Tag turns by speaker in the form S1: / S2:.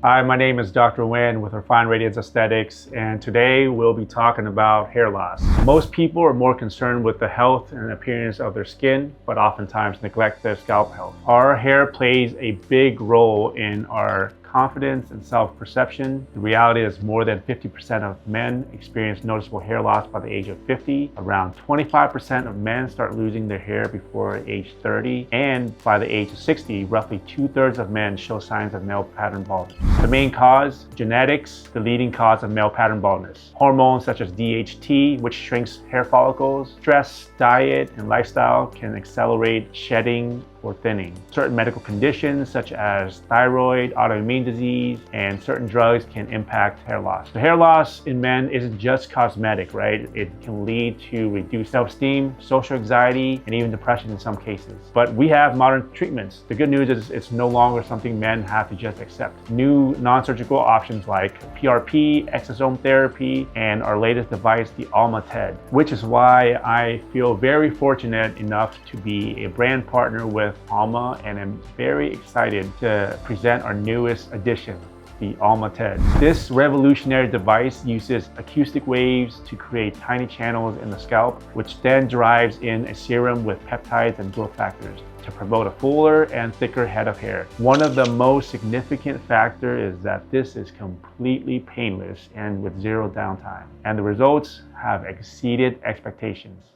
S1: Hi, my name is Dr. Nguyen with Refined Radiance Aesthetics, and today we'll be talking about hair loss. Most people are more concerned with the health and appearance of their skin, but oftentimes neglect their scalp health. Our hair plays a big role in our confidence and self-perception. The reality is more than 50% of men experience noticeable hair loss by the age of 50. Around 25% of men start losing their hair before age 30. And by the age of 60, roughly 2/3 of men show signs of male pattern baldness. The main cause, genetics, the leading cause of male pattern baldness. Hormones such as DHT, which shrinks hair follicles. Stress, diet, and lifestyle can accelerate shedding or thinning. Certain medical conditions such as thyroid, autoimmune disease, and certain drugs can impact hair loss. The hair loss in men isn't just cosmetic, right? It can lead to reduced self-esteem, social anxiety, and even depression in some cases. But we have modern treatments. The good news is it's no longer something men have to just accept. New non-surgical options like PRP, exosome therapy, and our latest device, the ALMA TED, which is why I feel very fortunate enough to be a brand partner with ALMA, and I'm very excited to present our newest addition, the ALMA TED. This revolutionary device uses acoustic waves to create tiny channels in the scalp, which then drives in a serum with peptides and growth factors to promote a fuller and thicker head of hair. One of the most significant factors is that this is completely painless and with zero downtime, and the results have exceeded expectations.